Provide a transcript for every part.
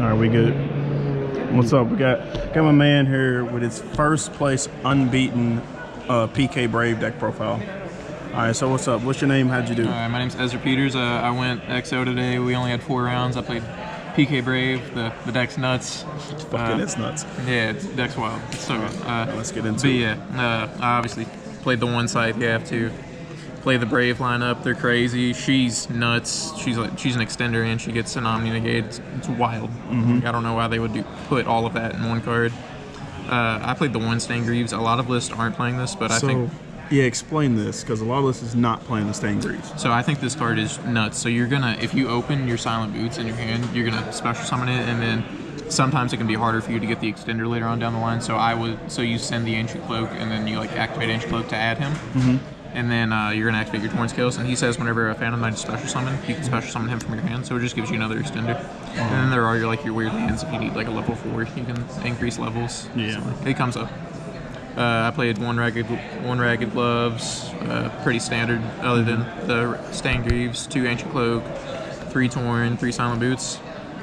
All right, we good. What's up? We got my man here with his first place unbeaten PK Brave deck profile. All right, so what's up? What's your name? How'd you do? My name's Ezra Peters. I went XO today. We only had 4 rounds. I played PK Brave. The deck's nuts. Fucking it's nuts. Yeah, the deck's wild. It's so good. Let's get into it. Yeah, I obviously played the one side. You have to play the Brave lineup. They're crazy. She's nuts. She's an extender and she gets an Omni Negate. It's wild. I don't know why they would put all of that in one card. I played the one Stain Greaves. A lot of lists aren't playing this, but I think. Yeah, explain this, because a lot of this is not playing the Stain Greaves. So I think this card is nuts. So you're gonna, if you open your Silent Boots in your hand, you're gonna special summon it, and then sometimes it can be harder for you to get the extender later on down the line. So you send the Ancient Cloak, and then you like activate Ancient Cloak to add him. And then you're gonna activate your Torn Scales, and he says whenever a Phantom Knight is special summon, you can special summon him from your hand. So it just gives you another extender. And then there are your weird hands. If you need like a level 4, you can increase levels. Yeah, so it comes up. I played one Ragged Gloves, pretty standard, other than the Stain Greaves, 2 Ancient Cloak, 3 Torn, 3 Silent Boots.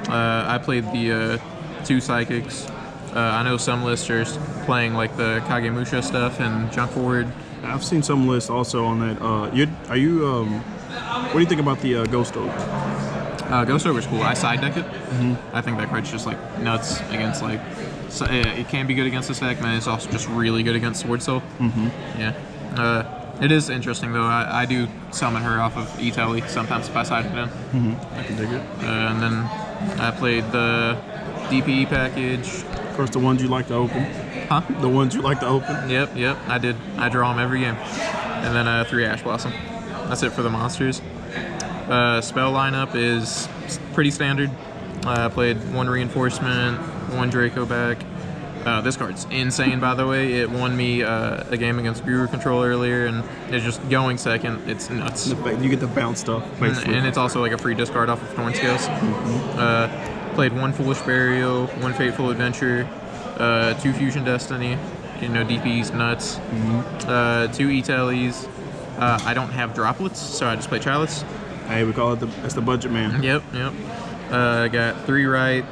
I played the 2 Psychics. I know some lists are playing like the Kagemusha stuff and Junk Forward. I've seen some lists also on that. What do you think about the Ghost Ogre? Ghost Ogre's cool. I side deck it. I think that card's just like nuts against like. So, it can be good against this deck, man. It's also just really good against Sword Soul. Yeah. It is interesting though. I do summon her off of E-Telly sometimes if I side it in. I can dig it. And then I played the DPE package. Of course, the ones you like to open. Huh? The ones you like to open. Yep. I did. I draw them every game. And then 3 Ash Blossom. That's it for the monsters. Spell lineup is pretty standard. I played 1 Reinforcement, 1 Draco back. This card's insane, by the way. It won me a game against Guru Control earlier, and it's just going second. It's nuts. You get the bounce stuff, basically. And it's also like a free discard off of Thorn Scales. Played 1 Foolish Burial, 1 Fateful Adventure, 2 Fusion Destiny. You know, DP's nuts. 2 E-Tellys. I don't have droplets, so I just play Chalice. Hey, we call it that's the budget man. Yep. I got 3 right.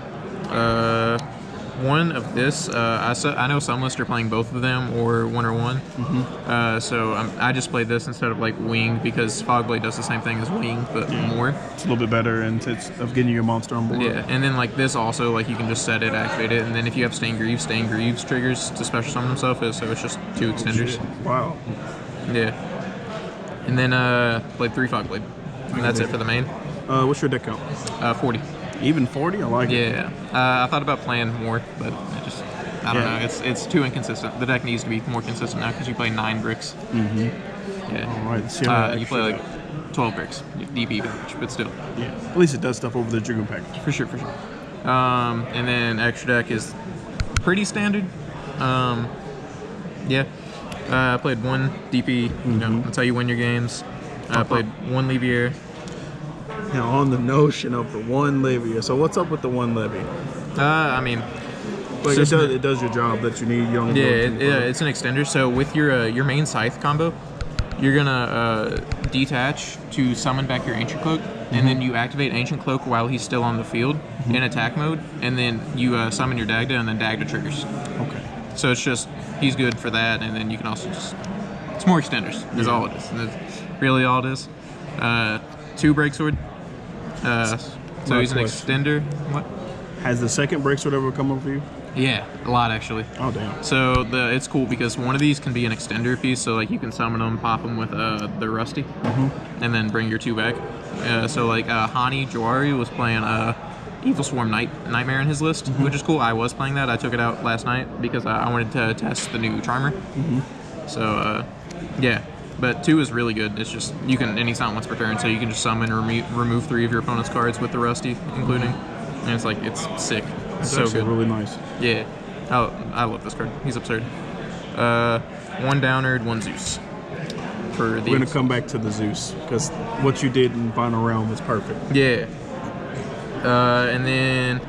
1 of this. I know some lists are playing both of them or 1 or 1. So I just played this instead of like Wing because Fogblade does the same thing as Wing, but more. It's a little bit better in sense of getting your monster on board. Yeah, and then like this also, like you can just set it, activate it, and then if you have Stain Greaves triggers to special summon himself, so it's just 2 extenders. Wow. Yeah. And then played 3 Fogblade. And that's it for the main. What's your deck count? 40. Even 40? I like it. Yeah. I thought about playing more, but I don't know. It's too inconsistent. The deck needs to be more consistent now because you play 9 bricks. Yeah. All right. You play like 12 bricks, DP package, but still. Yeah. At least it does stuff over the Dragoon package. For sure. And then extra deck is pretty standard. Yeah. I played 1 DP. You know, that's how you win your games. I played 1 Levier. Now, on the notion of the 1 Levier, so what's up with the 1 Levy? I mean, like it does your job that you need. You don't it's an extender. So with your main Scythe combo, you're gonna detach to summon back your Ancient Cloak, and then you activate Ancient Cloak while he's still on the field in attack mode, and then you summon your Dagda, and then Dagda triggers. Okay. So it's just he's good for that, and then you can also just it's more extenders. Is all it is. That's really all it is. 2 Breaksword. So he's an extender. What? Has the second Breaksword ever come up for you? Yeah, a lot actually. Oh damn. So it's cool because one of these can be an extender piece, so like you can summon them, pop them with the Rusty, and then bring your 2 back. So like Hani Jawari was playing Evil Swarm Nightmare in his list, which is cool. I was playing that. I took it out last night because I wanted to test the new Charmer. So yeah. But 2 is really good. It's just and he's not once per turn, so you can just summon or remove 3 of your opponent's cards with the Rusty, including, and it's sick. It's so good. Really nice. Yeah, I love this card. He's absurd. 1 Downerd, 1 Zeus. We're gonna come back to the Zeus because what you did in Final Realm was perfect. Yeah. And then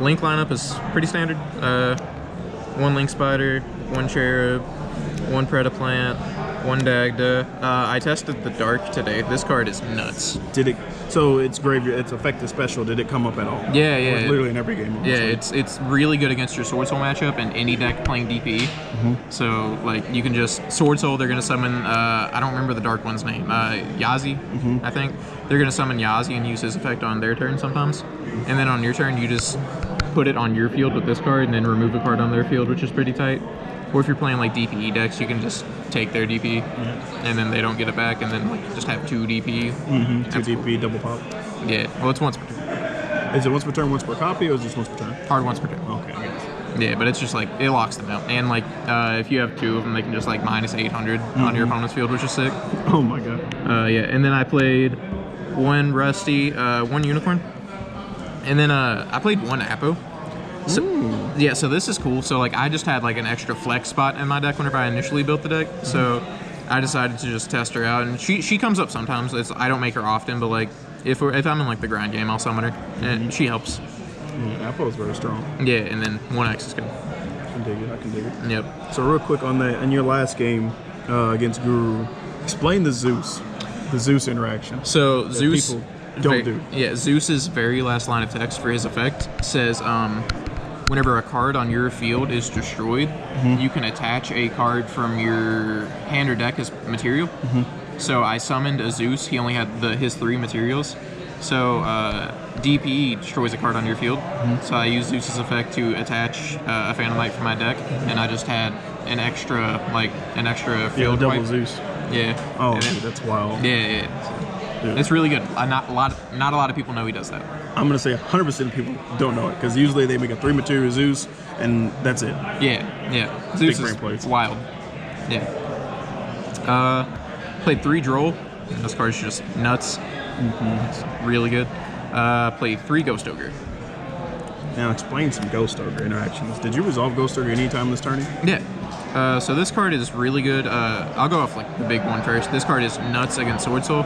Link lineup is pretty standard. 1 Link Spider, 1 Cherub, 1 Predaplant. One Dagda. I tested the Dark today. This card is nuts. Did it? So it's graveyard. It's effective special. Did it come up at all? Yeah, Or yeah. it's literally in every game. Yeah, Honestly. it's really good against your Sword Soul matchup and any deck playing DPE. So like you can just Sword Soul. They're gonna summon. I don't remember the Dark one's name. Yazi, I think. They're gonna summon Yazi and use his effect on their turn sometimes. And then on your turn, you just put it on your field with this card and then remove a card on their field, which is pretty tight. Or if you're playing like DPE decks, you can just take their DP and then they don't get it back, and then like just have 2 DP. 2 DP, double pop. Yeah, well, it's once per turn. Is it once per turn, once per copy, or is it just once per turn? Hard once per turn. Okay, I guess. Yeah, but it's just like it locks them out, and like if you have 2 of them, they can just like minus 800 on your opponent's field, which is sick. Oh my god. Yeah, and then I played 1 Rusty, 1 Unicorn, and then I played 1 Apo. So, yeah, so this is cool. So like I just had like an extra flex spot in my deck whenever I initially built the deck. So I decided to just test her out, and she comes up sometimes. I don't make her often, but like if I'm in like the grind game, I'll summon her, and she helps. Yeah, Apple is very strong. Yeah, and then 1X is good. I can dig it. I can dig it. Yep. So real quick on that, in your last game against Guru, explain the Zeus interaction. So Zeus people don't do. Yeah, Zeus's very last line of text for his effect says whenever a card on your field is destroyed, you can attach a card from your hand or deck as material. So I summoned a Zeus. He only had his 3 materials. So DPE destroys a card on your field. So I used Zeus's effect to attach a Phantom Knight from my deck, and I just had an extra field double wipe. Zeus. Yeah. Oh, And then- dude, that's wild. yeah. Dude. It's really good. Not a lot of people know he does that. I'm gonna say 100% of people don't know it because usually they make a 3 material Zeus and that's it. Yeah. Zeus brain is plays. wild. Yeah. Played 3 Droll. This card's just nuts. It's really good. Played 3 Ghost Ogre. Now explain some Ghost Ogre interactions. Did you resolve Ghost Ogre anytime this turn? Yeah. So this card is really good. I'll go off like the big one first. This card is nuts against Sword Soul.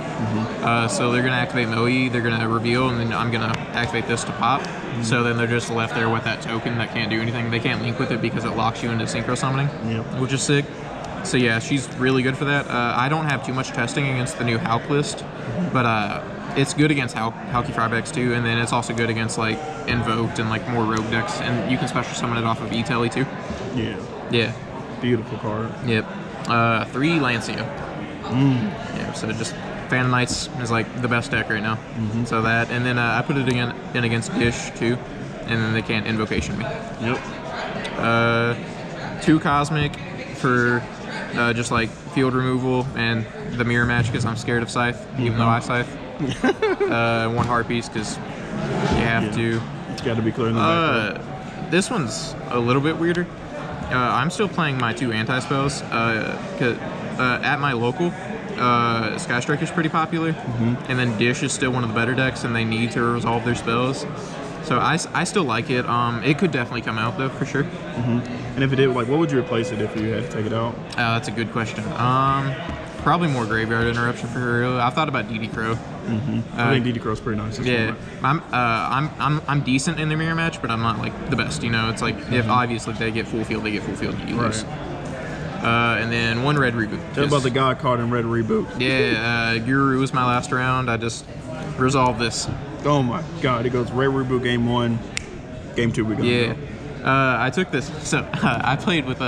So they're gonna activate Moe, they're gonna reveal, and then I'm gonna activate this to pop. So then they're just left there with that token that can't do anything. They can't link with it because it locks you into synchro summoning, which is sick. So yeah, she's really good for that. I don't have too much testing against the new Hulk list, but it's good against Halky Frybacks too, and then it's also good against like Invoked and like more rogue decks, and you can special summon it off of E-Telly too. Yeah. Beautiful card. Yep. 3 Lancia. Yeah, so just Phantom Knights is like the best deck right now. So that, and then I put it in against Dish too, and then they can't Invocation me. Yep. 2 Cosmic for just like field removal and the mirror match because I'm scared of Scythe, even though I Scythe. 1 Heart Piece because you have to. It's got to be clear in the back. This one's a little bit weirder. I'm still playing my 2 anti-spells at my local. Sky Strike is pretty popular, and then Dish is still one of the better decks, and they need to resolve their spells. So I still like it. It could definitely come out though for sure. And if it did, like, what would you replace it if you had to take it out? That's a good question. Probably more Graveyard Interruption for her. I've thought about DD Crow. I think DD Crow's pretty nice. Yeah, I'm decent in the mirror match, but I'm not like the best. You know, it's like if obviously they get full field, you lose. And then 1 Red Reboot. Tell about the God card in Red Reboot. Yeah, Guru was my last round. I just resolved this. Oh my God! It goes Red Reboot game 1, game 2 we go. Yeah, I took this. So I played with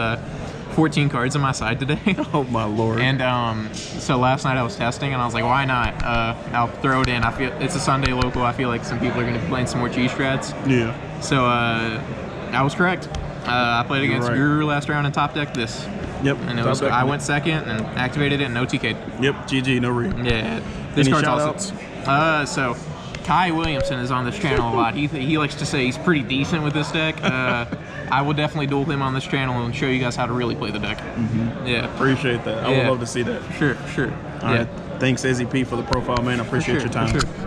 14 cards on my side today. Oh my Lord. And so last night I was testing, and I was like, why not? I'll throw it in. I feel it's a Sunday local. I feel like some people are going to be playing some more cheese strats. Yeah. So I was correct. I played against Guru last round and top decked this. Yep. And it was, I went second and activated it and no TK'd. Yep. GG. No re. Yeah. This Any card's also. So Kai Williamson is on this channel a lot. He likes to say he's pretty decent with this deck. I will definitely duel him on this channel and show you guys how to really play the deck. Yeah. Appreciate that. I would love to see that. Sure. All right. Thanks, Ezzy P, for the profile, man. I appreciate your time. For sure.